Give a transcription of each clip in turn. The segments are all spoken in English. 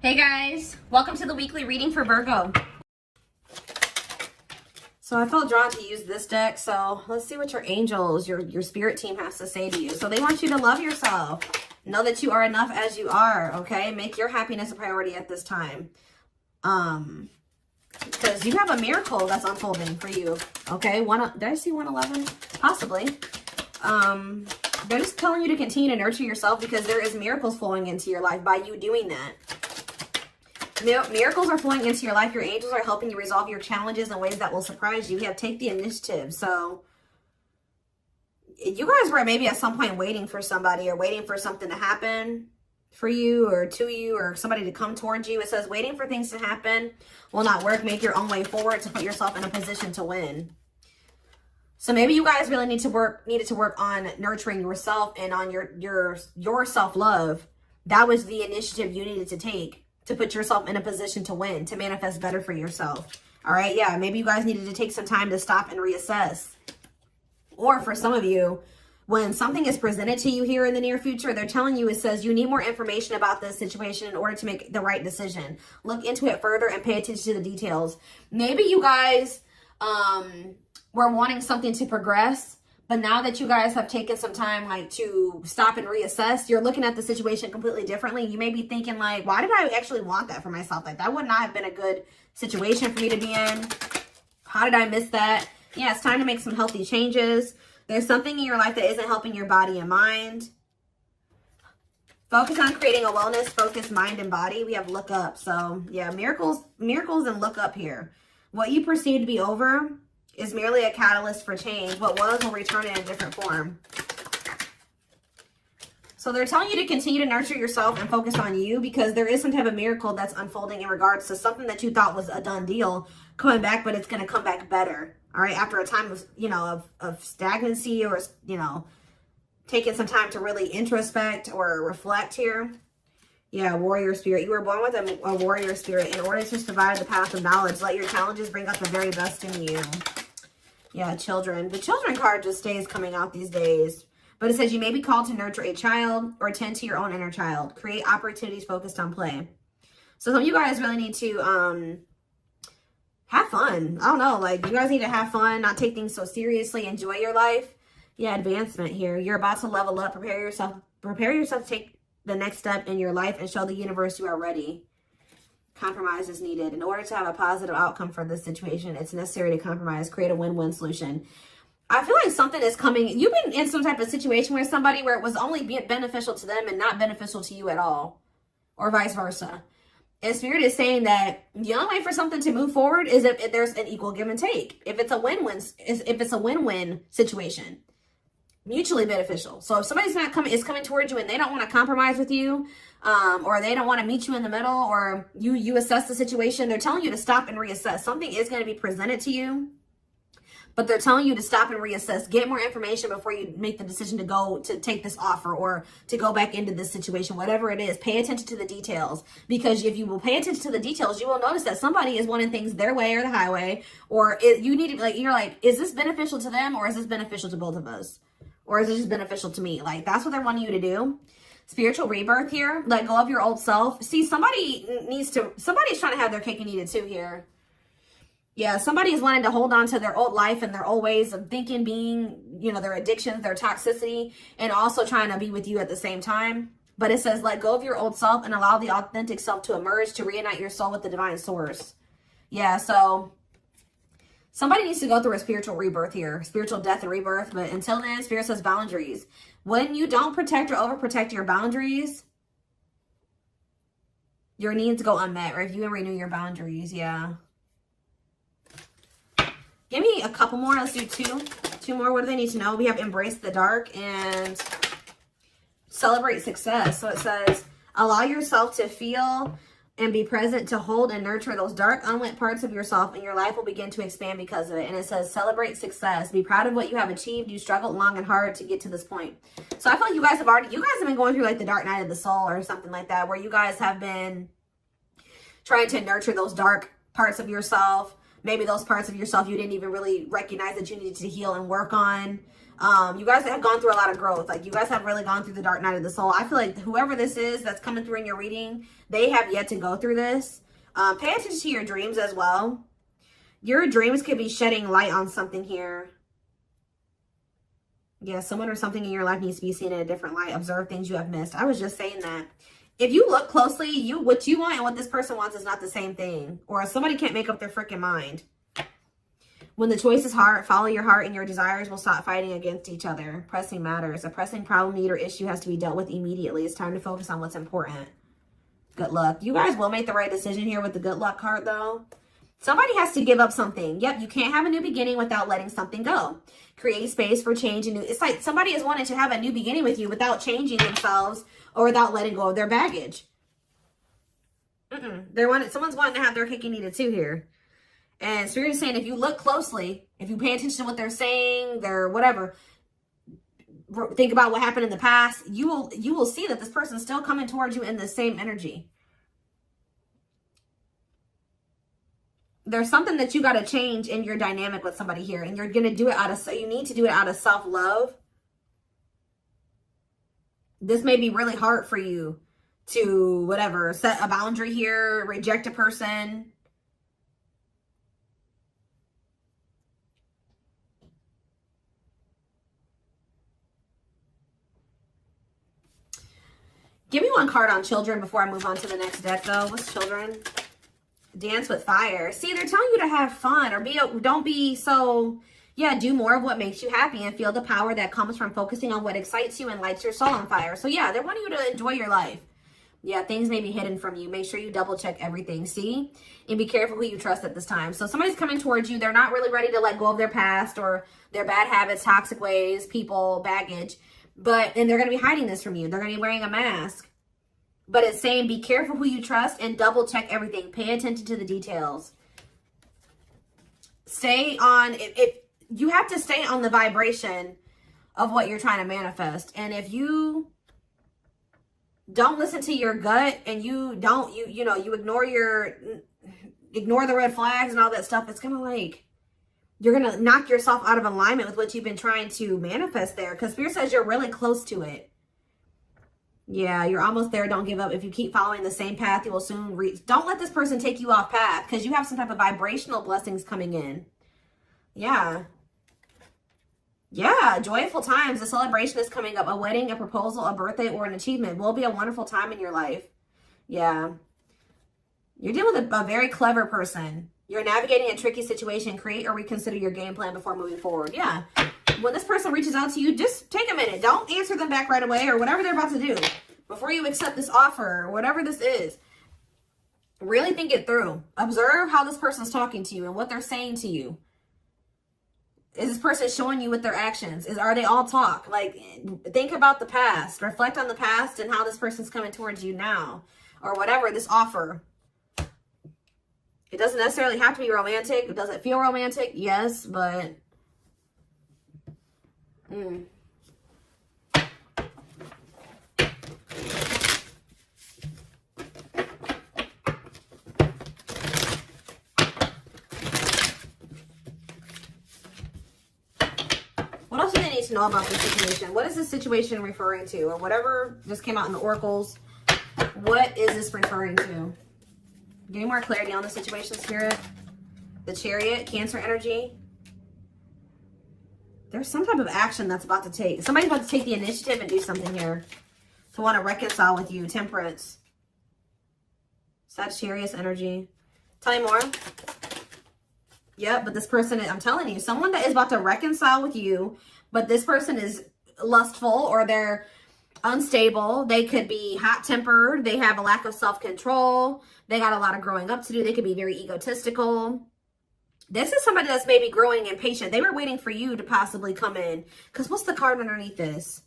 Hey guys, welcome to the weekly reading for Virgo. So I felt drawn to use this deck, so let's see what your angels, your spirit team has to say to you. So they want you to love yourself. Know that you are enough as you are, okay? Make your happiness a priority at this time. Because you have a miracle that's unfolding for you, okay? Did I see 111? Possibly. They're just telling you to continue to nurture yourself because there is miracles flowing into your life by you doing that. Miracles are flowing into your life. Your angels are helping you resolve your challenges in ways that will surprise you. We have take the initiative. So you guys were maybe at some point waiting for somebody or waiting for something to happen for you or to you or somebody to come towards you. It says waiting for things to happen will not work. Make your own way forward to put yourself in a position to win. So maybe you guys really needed to work on nurturing yourself and on your self-love. That was the initiative you needed to take to put yourself in a position to win, to manifest better for yourself. All right, yeah, maybe you guys needed to take some time to stop and reassess. Or for some of you, when something is presented to you here in the near future, they're telling you, it says you need more information about this situation in order to make the right decision. Look into it further and pay attention to the details. Maybe you guys were wanting something to progress, but now that you guys have taken some time like to stop and reassess, you're looking at the situation completely differently. You may be thinking like, why did I actually want that for myself? Like that would not have been a good situation for me to be in. How did I miss that? Yeah, it's time to make some healthy changes. There's something in your life that isn't helping your body and mind. Focus on creating a wellness-focused mind and body. We have look up. So yeah, miracles and look up here. What you perceive to be over is merely a catalyst for change. What was will return in a different form. So they're telling you to continue to nurture yourself and focus on you because there is some type of miracle that's unfolding in regards to something that you thought was a done deal coming back, but it's going to come back better. All right. After a time of, of stagnancy or, taking some time to really introspect or reflect here. Yeah, warrior spirit. You were born with a warrior spirit. In order to survive the path of knowledge, let your challenges bring out the very best in you. Yeah, children. The children card just stays coming out these days. But it says you may be called to nurture a child or tend to your own inner child. Create opportunities focused on play. So some of you guys really need to have fun. I don't know. Like, you guys need to have fun, not take things so seriously. Enjoy your life. Yeah, advancement here. You're about to level up. Prepare yourself to take the next step in your life and show the universe you are ready. Compromise is needed. In order to have a positive outcome for this situation, it's necessary to compromise, create a win-win solution. I feel like something is coming. You've been in some type of situation where somebody where it was only beneficial to them and not beneficial to you at all, or vice versa. And Spirit is saying that the only way for something to move forward is if there's an equal give and take. If it's a win-win situation. Mutually beneficial. So if somebody's is coming towards you and they don't want to compromise with you, or they don't want to meet you in the middle, or you assess the situation, they're telling you to stop and reassess. Something is going to be presented to you, but they're telling you to stop and reassess. Get more information before you make the decision to take this offer or to go back into this situation. Whatever it is, pay attention to the details, because if you will pay attention to the details, you will notice that somebody is wanting things their way or the highway, or you need to you're like, is this beneficial to them or is this beneficial to both of us? Or is it just beneficial to me? Like, that's what they're wanting you to do. Spiritual rebirth here. Let go of your old self. See, somebody's trying to have their cake and eat it too here. Yeah, somebody is wanting to hold on to their old life and their old ways of thinking, being, their addictions, their toxicity, and also trying to be with you at the same time. But it says, let go of your old self and allow the authentic self to emerge, to reunite your soul with the divine source. Yeah, so somebody needs to go through a spiritual rebirth here, spiritual death and rebirth. But until then, Spirit says boundaries. When you don't protect or overprotect your boundaries, your needs go unmet. Review and renew your boundaries. Yeah. Give me a couple more. Let's do two more. What do they need to know? We have embrace the dark and celebrate success. So it says, allow yourself to feel and be present to hold and nurture those dark, unlit parts of yourself, and your life will begin to expand because of it. And it says, celebrate success. Be proud of what you have achieved. You struggled long and hard to get to this point. So I feel like you guys have been going through like the dark night of the soul or something like that, where you guys have been trying to nurture those dark parts of yourself. Maybe those parts of yourself you didn't even really recognize that you needed to heal and work on. You guys have gone through a lot of growth. Like, you guys have really gone through the dark night of the soul. I feel like whoever this is that's coming through in your reading, they have yet to go through this. Pay attention to your dreams as well. Your dreams could be shedding light on something here. Yeah, someone or something in your life needs to be seen in a different light. Observe things you have missed. I was just saying that. If you look closely, what you want and what this person wants is not the same thing. Or somebody can't make up their freaking mind. When the choice is hard, follow your heart and your desires will stop fighting against each other. Pressing matters. A pressing problem, need, or issue has to be dealt with immediately. It's time to focus on what's important. Good luck. You guys will make the right decision here with the good luck card, though. Somebody has to give up something. Yep, you can't have a new beginning without letting something go. Create space for change. And new. It's like somebody is wanting to have a new beginning with you without changing themselves or without letting go of their baggage. Someone's wanting to have their cake and eat it too here. And Spirit is saying, if you look closely, if you pay attention to what they're saying, their whatever, think about what happened in the past, you will see that this person's still coming towards you in the same energy. There's something that you got to change in your dynamic with somebody here, and you're going to do it you need to do it out of self-love. This may be really hard for you to, whatever, set a boundary here, reject a person. Give me one card on children before I move on to the next deck, though. What's children? Dance with fire. See, they're telling you to have fun or don't be so, yeah, do more of what makes you happy and feel the power that comes from focusing on what excites you and lights your soul on fire. So, yeah, they want you to enjoy your life. Yeah, things may be hidden from you. Make sure you double check everything, see? And be careful who you trust at this time. So somebody's coming towards you. They're not really ready to let go of their past or their bad habits, toxic ways, people, baggage. And they're going to be hiding this from you. They're going to be wearing a mask. But it's saying be careful who you trust and double check everything. Pay attention to the details. Stay on, you have to stay on the vibration of what you're trying to manifest. And if you don't listen to your gut and you ignore the red flags and all that stuff, it's going to like, you're going to knock yourself out of alignment with what you've been trying to manifest there. Because Spirit says you're really close to it. Yeah, you're almost there. Don't give up. If you keep following the same path, you will soon reach. Don't let this person take you off path because you have some type of vibrational blessings coming in. Yeah. Yeah, joyful times. A celebration is coming up. A wedding, a proposal, a birthday, or an achievement will be a wonderful time in your life. Yeah. You're dealing with a very clever person. You're navigating a tricky situation. Create or reconsider your game plan before moving forward. Yeah. When this person reaches out to you, just take a minute. Don't answer them back right away or whatever they're about to do. Before you accept this offer or whatever this is, really think it through. Observe how this person's talking to you and what they're saying to you. Is this person showing you with their actions? Are they all talk? Like, think about the past. Reflect on the past and how this person's coming towards you now. Or whatever, this offer. It doesn't necessarily have to be romantic. Does it feel romantic? Yes, but... What else do they need to know about this situation? What is this situation referring to? Or whatever just came out in the oracles. What is this referring to? Give me more clarity on the situation, Spirit. The Chariot, Cancer energy. There's some type of action that's about to take. Somebody's about to take the initiative and do something here. To want to reconcile with you. Temperance. Sagittarius energy. Tell me more. Yep, but this person, I'm telling you, someone that is about to reconcile with you, but this person is lustful or they're unstable. They could be hot-tempered. They have a lack of self-control. They got a lot of growing up to do. They could be very egotistical. This is somebody that's maybe growing impatient. They were waiting for you to possibly come in. Because what's the card underneath this?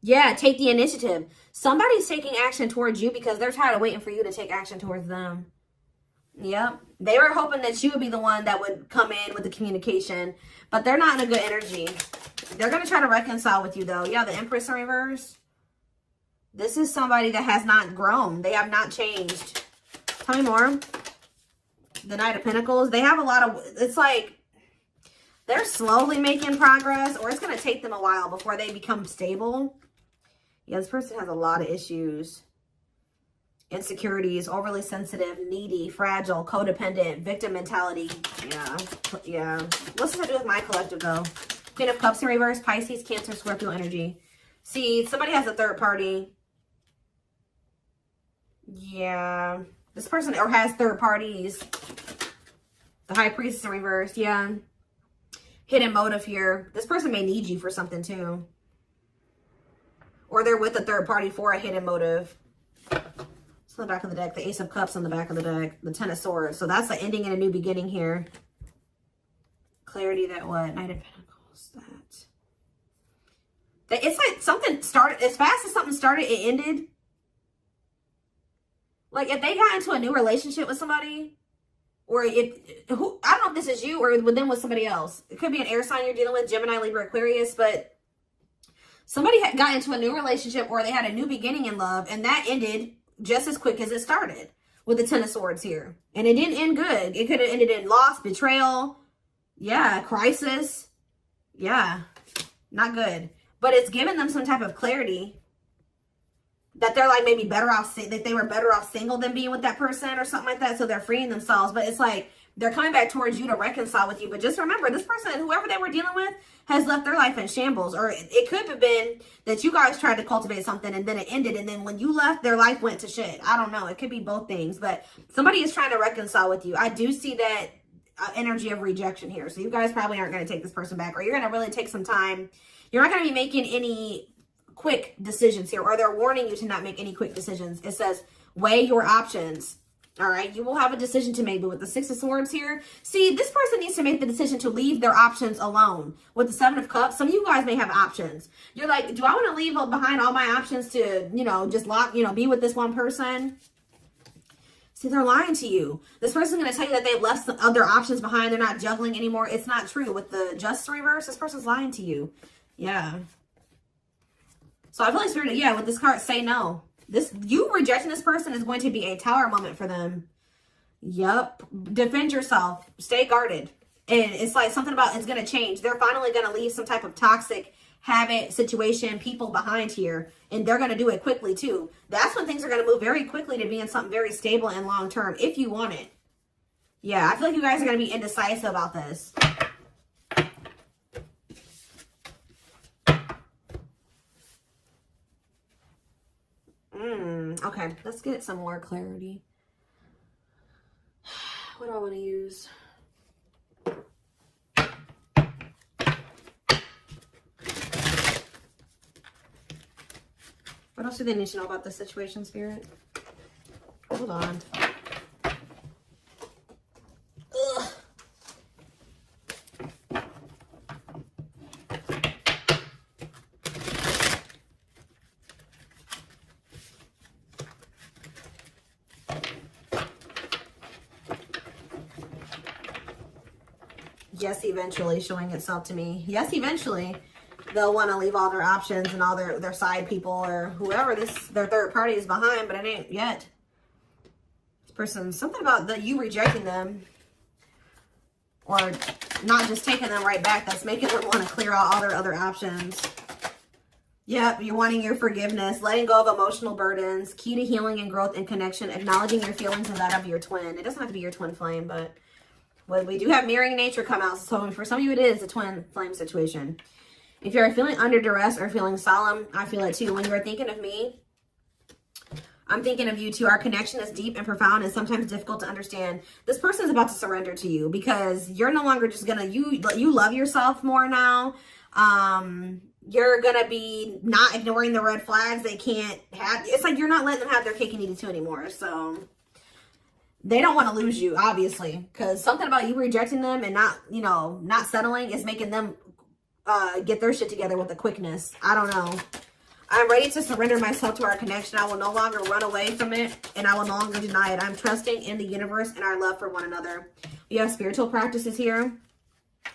Yeah, take the initiative. Somebody's taking action towards you because they're tired of waiting for you to take action towards them. Yep. They were hoping that you would be the one that would come in with the communication. But they're not in a good energy. They're going to try to reconcile with you, though. Yeah, the Empress in reverse. This is somebody that has not grown. They have not changed. Tell me more. The Knight of Pentacles. They have a lot of... It's like... They're slowly making progress, or it's going to take them a while before they become stable. Yeah, this person has a lot of issues. Insecurities, overly sensitive, needy, fragile, codependent, victim mentality. Yeah. What's this to do with my collective, though? Queen of Cups in reverse, Pisces, Cancer, Scorpio energy. See, somebody has a third party. Yeah. This person or has third parties. The High Priestess in reverse. Yeah. Hidden motive here. This person may need you for something too. Or they're with a third party for a hidden motive. It's on the back of the deck. The Ace of Cups on the back of the deck. The Ten of Swords. So that's the ending and a new beginning here. Clarity that what? Knight of Pentacles. That. It's like something started. As fast as something started, it ended. Like if they got into a new relationship with somebody, or I don't know if this is you or with them with somebody else. It could be an air sign you're dealing with, Gemini, Libra, Aquarius, but somebody got into a new relationship or they had a new beginning in love, and that ended just as quick as it started with the Ten of Swords here. And it didn't end good. It could have ended in loss, betrayal, yeah, crisis. Yeah, not good. But it's given them some type of clarity that they're like maybe better off, that they were better off single than being with that person or something like that. So they're freeing themselves. But it's like they're coming back towards you to reconcile with you. But just remember, this person, whoever they were dealing with, has left their life in shambles. Or it could have been that you guys tried to cultivate something and then it ended. And then when you left, their life went to shit. I don't know. It could be both things. But somebody is trying to reconcile with you. I do see that energy of rejection here. So you guys probably aren't going to take this person back. Or you're going to really take some time. You're not going to be making any quick decisions here, or they're warning you to not make any quick decisions. It says weigh your options. All right, you will have a decision to make. But with the Six of Swords here, see, this person needs to make the decision to leave their options alone. With the Seven of Cups, some of you guys may have options. You're like, do I want to leave behind all my options to, just be with this one person? See, they're lying to you. This person's going to tell you that they've left some other options behind. They're not juggling anymore. It's not true. With the Justice reverse, this person's lying to you. Yeah. So I feel like Spirit, yeah, with this card, say no. You rejecting this person is going to be a tower moment for them. Yep. Defend yourself. Stay guarded. And it's like something about it's going to change. They're finally going to leave some type of toxic habit, situation, people behind here. And they're going to do it quickly too. That's when things are going to move very quickly to being something very stable and long term, if you want it. Yeah, I feel like you guys are going to be indecisive about this. Okay, let's get some more clarity. What do I want to use? What else do they need to know about this situation, Spirit? Hold on. Ugh. Yes, eventually, showing itself to me. Yes, eventually. They'll want to leave all their options and all their side people or whoever their third party is behind, but it ain't yet. This person, something about you rejecting them or not just taking them right back, that's making them want to clear out all their other options. Yep, you're wanting your forgiveness, letting go of emotional burdens, key to healing and growth and connection, acknowledging your feelings and that of your twin. It doesn't have to be your twin flame, but well, we do have mirroring nature come out. So for some of you, it is a twin flame situation. If you're feeling under duress or feeling solemn, I feel it too. When you're thinking of me, I'm thinking of you too. Our connection is deep and profound and sometimes difficult to understand. This person is about to surrender to you because you're no longer just gonna, you love yourself more now. You're gonna be not ignoring the red flags they can't have. It's like you're not letting them have their cake and eat it too anymore. So they don't want to lose you, obviously, because something about you rejecting them and not settling is making them get their shit together with a quickness. I don't know. I'm ready to surrender myself to our connection. I will no longer run away from it, and I will no longer deny it. I'm trusting in the universe and our love for one another. We have spiritual practices here.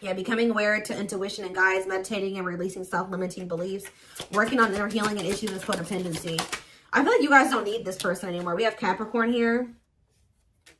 Yeah, becoming aware to intuition and guides, meditating and releasing self-limiting beliefs, working on inner healing and issues of codependency. I feel like you guys don't need this person anymore. We have Capricorn here.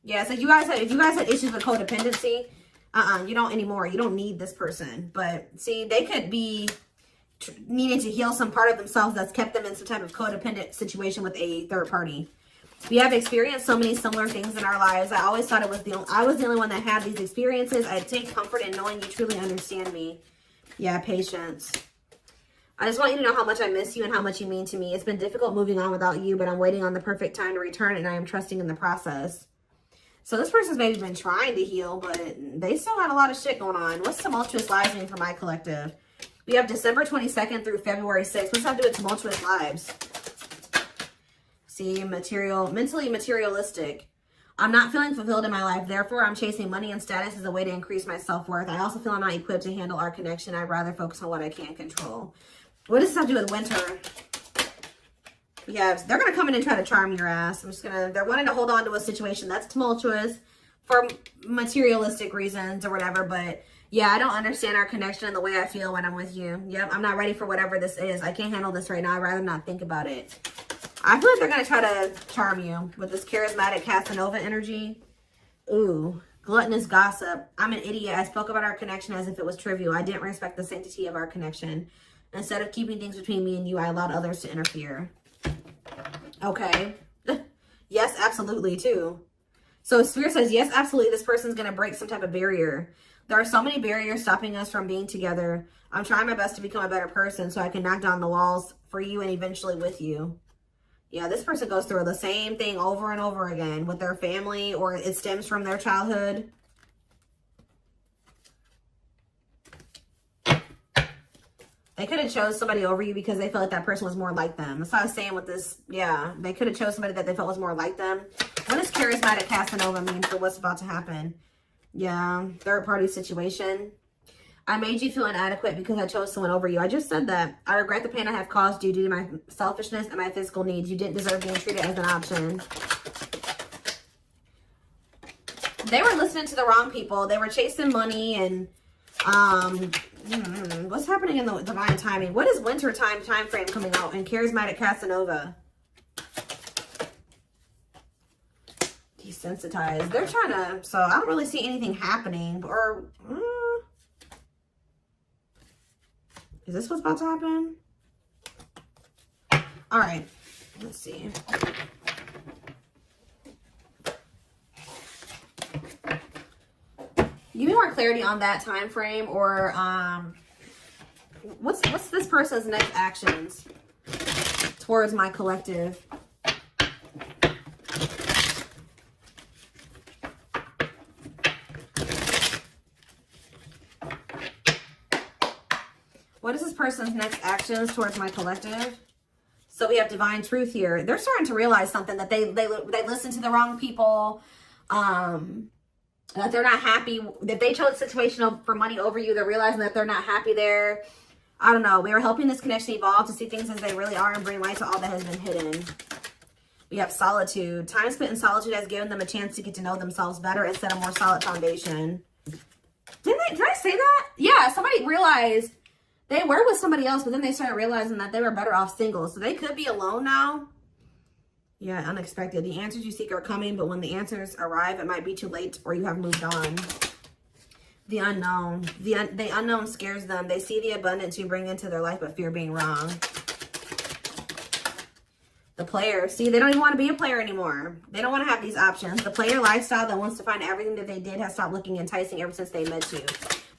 Yeah, so if you guys had issues with codependency, You don't anymore. You don't need this person. But see, they could be needing to heal some part of themselves that's kept them in some type of codependent situation with a third party. We have experienced so many similar things in our lives. I always thought I was the only one that had these experiences. I take comfort in knowing you truly understand me. Yeah, patience. I just want you to know how much I miss you and how much you mean to me. It's been difficult moving on without you, but I'm waiting on the perfect time to return, and I am trusting in the process. So this person's maybe been trying to heal, but they still had a lot of shit going on. What's tumultuous lives mean for my collective? We have December 22nd through February 6th. What's that to do with tumultuous lives? See, mentally materialistic. I'm not feeling fulfilled in my life. Therefore, I'm chasing money and status as a way to increase my self-worth. I also feel I'm not equipped to handle our connection. I'd rather focus on what I can control. What does this have to do with winter? Yeah, they're going to come in and try to charm your ass. They're wanting to hold on to a situation that's tumultuous for materialistic reasons or whatever. But yeah, I don't understand our connection and the way I feel when I'm with you. Yep, I'm not ready for whatever this is. I can't handle this right now. I'd rather not think about it. I feel like they're going to try to charm you with this charismatic Casanova energy. Ooh, gluttonous gossip. I'm an idiot. I spoke about our connection as if it was trivial. I didn't respect the sanctity of our connection. Instead of keeping things between me and you, I allowed others to interfere. Okay. Yes, absolutely, too. So Spirit says, yes, absolutely, this person's going to break some type of barrier. There are so many barriers stopping us from being together. I'm trying my best to become a better person so I can knock down the walls for you and eventually with you. Yeah, this person goes through the same thing over and over again with their family, or it stems from their childhood. They could have chose somebody over you because they felt like that person was more like them. That's what I was saying with this. Yeah, they could have chose somebody that they felt was more like them. What does charismatic Casanova mean for what's about to happen? Yeah, third party situation. I made you feel inadequate because I chose someone over you. I just said that. I regret the pain I have caused you due to my selfishness and my physical needs. You didn't deserve being treated as an option. They were listening to the wrong people. They were chasing money and what's happening in the divine timing? What is winter time frame coming out in charismatic Casanova? Desensitized. They're trying to, so I don't really see anything happening. Or is this what's about to happen? All right, let's see. Give me more clarity on that time frame, or what's this person's next actions towards my collective? What is this person's next actions towards my collective? So we have divine truth here. They're starting to realize something, that they listened to the wrong people. That they're not happy, that they chose a situation for money over you. They're realizing that they're not happy there. I don't know. We are helping this connection evolve to see things as they really are and bring light to all that has been hidden. We have solitude. Time spent in solitude has given them a chance to get to know themselves better and set a more solid foundation. Did I say that? Yeah, somebody realized they were with somebody else, but then they started realizing that they were better off single. So they could be alone now. Yeah, unexpected. The answers you seek are coming, but when the answers arrive, it might be too late or you have moved on. The unknown. The unknown scares them. They see the abundance you bring into their life, but fear being wrong. The player. See, they don't even want to be a player anymore. They don't want to have these options. The player lifestyle that wants to find everything that they did has stopped looking enticing ever since they met you.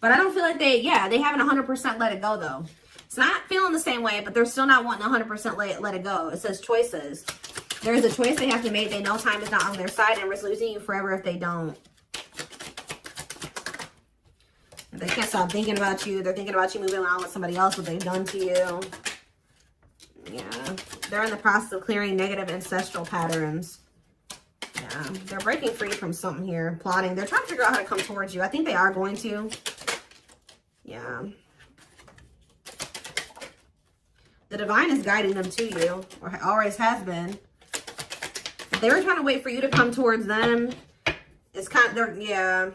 But I don't feel like they haven't 100% let it go, though. It's not feeling the same way, but they're still not wanting 100% let it go. It says choices. There is a choice they have to make. They know time is not on their side and risk losing you forever if they don't. They can't stop thinking about you. They're thinking about you moving on with somebody else, what they've done to you. Yeah. They're in the process of clearing negative ancestral patterns. Yeah. They're breaking free from something here. Plotting. They're trying to figure out how to come towards you. I think they are going to. Yeah. The divine is guiding them to you, or always has been. If they were trying to wait for you to come towards them, it's kind of, yeah.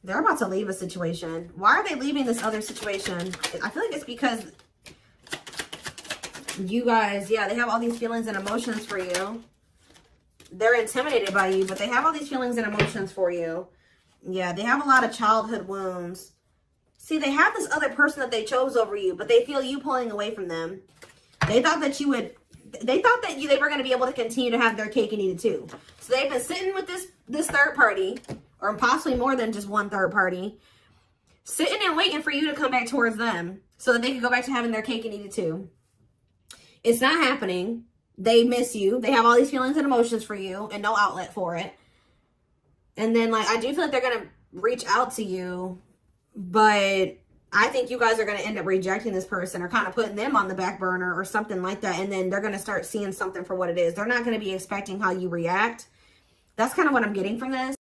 They're about to leave a situation. Why are they leaving this other situation? I feel like it's because you guys, yeah, they have all these feelings and emotions for you. they're intimidated by you, but they have all these feelings and emotions for you. Yeah, they have a lot of childhood wounds. See, they have this other person that they chose over you, but they feel you pulling away from them. They thought that you would, they thought that they were going to be able to continue to have their cake and eat it too. So they've been sitting with this third party, or possibly more than just one third party, sitting and waiting for you to come back towards them so that they can go back to having their cake and eat it too. It's not happening. They miss you. They have all these feelings and emotions for you and no outlet for it. And then, like, I do feel like they're going to reach out to you, but I think you guys are going to end up rejecting this person or kind of putting them on the back burner or something like that. And then they're going to start seeing something for what it is. They're not going to be expecting how you react. That's kind of what I'm getting from this.